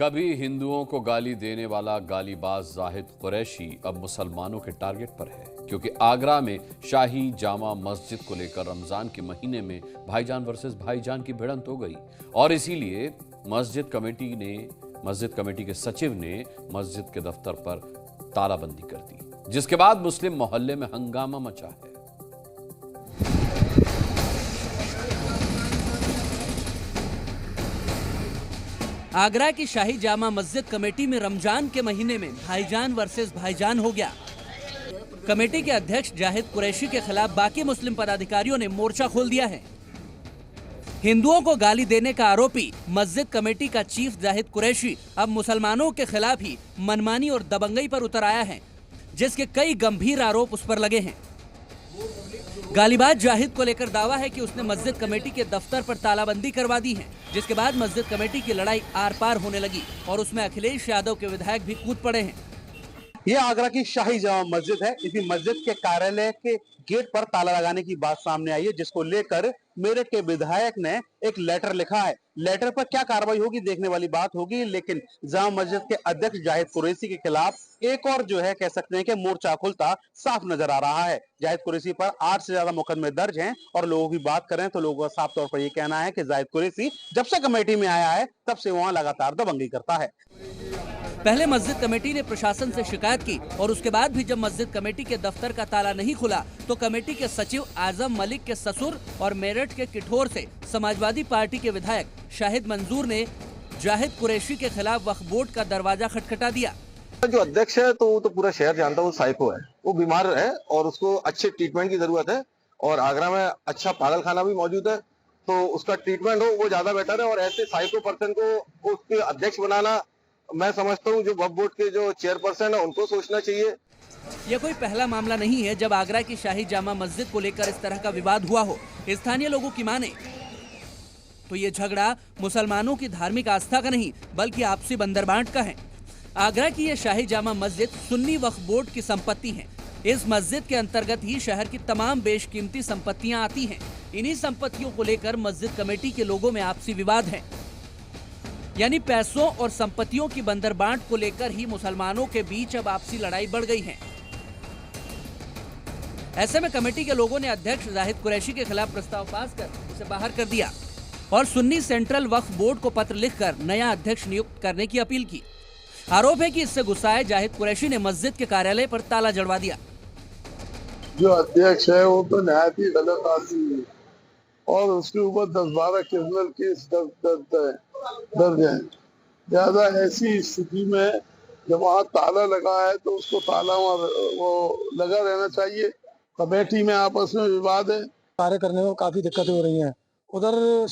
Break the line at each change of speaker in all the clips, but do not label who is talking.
कभी हिंदुओं को गाली देने वाला गालीबाज जाहिद कुरैशी अब मुसलमानों के टारगेट पर है, क्योंकि आगरा में शाही जामा मस्जिद को लेकर रमजान के महीने में भाईजान वर्सेस भाईजान की भिड़ंत हो गई और इसीलिए मस्जिद कमेटी के सचिव ने मस्जिद के दफ्तर पर तालाबंदी कर दी, जिसके बाद मुस्लिम मोहल्ले में हंगामा मचा है।
आगरा की शाही जामा मस्जिद कमेटी में रमजान के महीने में भाईजान वर्सेस भाईजान हो गया। कमेटी के अध्यक्ष जाहिद कुरैशी के खिलाफ बाकी मुस्लिम पदाधिकारियों ने मोर्चा खोल दिया है। हिंदुओं को गाली देने का आरोपी मस्जिद कमेटी का चीफ जाहिद कुरैशी अब मुसलमानों के खिलाफ ही मनमानी और दबंगई पर उतर आया है, जिसके कई गंभीर आरोप उस पर लगे हैं। गालीबाज जाहिद को लेकर दावा है कि उसने मस्जिद कमेटी के दफ्तर पर तालाबंदी करवा दी है, जिसके बाद मस्जिद कमेटी की लड़ाई आर पार होने लगी और उसमें अखिलेश यादव के विधायक भी कूद पड़े हैं।
ये आगरा की शाही जामा मस्जिद है। इसी मस्जिद के कार्यालय के गेट पर ताला लगाने की बात सामने आई है, जिसको लेकर मेरठ के विधायक ने एक लेटर लिखा है। लेटर पर क्या कार्रवाई होगी देखने वाली बात होगी, लेकिन जामा मस्जिद के अध्यक्ष जाहिद कुरैशी के खिलाफ एक और कह सकते हैं कि मोर्चा खुलता साफ नजर आ रहा है। जाहिद कुरैशी पर 8 से ज्यादा मुकदमे दर्ज हैं और लोगों की बात करें तो लोगों का साफ तौर पर यह कहना है कि जाहिद कुरैशी जब से कमेटी में आया है तब से वहां लगातार दबंगई करता है।
पहले मस्जिद कमेटी ने प्रशासन से शिकायत की और उसके बाद भी जब मस्जिद कमेटी के दफ्तर का ताला नहीं खुला तो कमेटी के सचिव आजम मलिक के ससुर और मेरठ के किठौर से समाजवादी पार्टी के विधायक शाहिद मंजूर ने जाहिद कुरैशी के खिलाफ वक्फ बोर्ड का दरवाजा खटखटा दिया।
जो अध्यक्ष है तो पूरा शहर जानता है, वो साइको है, वो बीमार है और उसको अच्छे ट्रीटमेंट की जरूरत है और आगरा में अच्छा पागल खाना भी मौजूद है, तो उसका ट्रीटमेंट हो वो ज्यादा बेटर है। और ऐसे साइको पर्सन को उसके अध्यक्ष बनाना, मैं समझता हूँ जो वक्फ बोर्ड के जो चेयरपर्सन है उनको सोचना चाहिए।
यह कोई पहला मामला नहीं है जब आगरा की शाही जामा मस्जिद को लेकर इस तरह का विवाद हुआ हो। स्थानीय लोगों की माने तो ये झगड़ा मुसलमानों की धार्मिक आस्था का नहीं बल्कि आपसी बंदरबांट का है। आगरा की यह शाही जामा मस्जिद सुन्नी वक्फ बोर्ड की संपत्ति है। इस मस्जिद के अंतर्गत ही शहर की तमाम बेशकीमती संपत्तियां आती हैं। इन्हीं संपत्तियों को लेकर मस्जिद कमेटी के लोगों में आपसी विवाद है, यानी पैसों और संपत्तियों की बंदरबांट को लेकर ही मुसलमानों के बीच अब आपसी लड़ाई बढ़ गई है। ऐसे में कमेटी के लोगों ने अध्यक्ष जाहिद कुरैशी के खिलाफ प्रस्ताव पास कर उसे बाहर कर दिया और सुन्नी सेंट्रल वक्फ बोर्ड को पत्र लिखकर नया अध्यक्ष नियुक्त करने की अपील की। आरोप है कि इससे गुस्साए जाहिद कुरैशी ने मस्जिद के कार्यालय पर ताला जड़वा दिया।
जो अध्यक्ष है वो तो नहायत ही गलत आदमी है और उसके ऊपर 10-12 क्रिमिनल केस दर्ज है। ज्यादा ऐसी स्थिति में जब वहाँ ताला लगा है तो उसको ताला वो लगा रहना चाहिए। कमेटी में आपस में विवाद है,
कार्य करने में काफी दिक्कतें हो रही हैं। उधर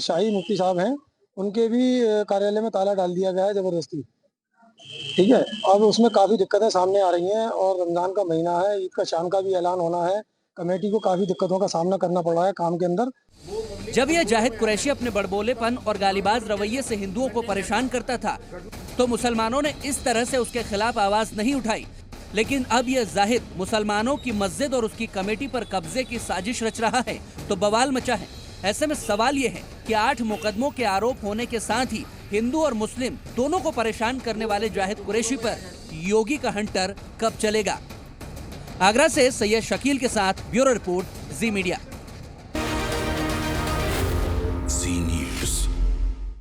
शाही मुफ्ती साहब हैं, उनके भी कार्यालय में ताला डाल दिया गया है जबरदस्ती। ठीक है, अब उसमें काफी दिक्कतें सामने आ रही हैं और रमजान का महीना है, ईद का शान का भी ऐलान होना है। कमेटी को काफी दिक्कतों का सामना करना पड़ रहा है काम के अंदर।
जब यह जाहिद कुरैशी अपने बड़बोलेपन और गालीबाज रवैये से हिंदुओं को परेशान करता था तो मुसलमानों ने इस तरह से उसके खिलाफ आवाज नहीं उठाई, लेकिन अब यह जाहिद मुसलमानों की मस्जिद और उसकी कमेटी पर कब्जे की साजिश रच रहा है तो बवाल मचा है। ऐसे में सवाल ये है कि 8 मुकदमों के आरोप होने के साथ ही हिंदू और मुस्लिम दोनों को परेशान करने वाले जाहिद कुरैशी पर योगी का हंटर कब चलेगा। आगरा से सैयद शकील के साथ ब्यूरो रिपोर्ट, जी मीडिया।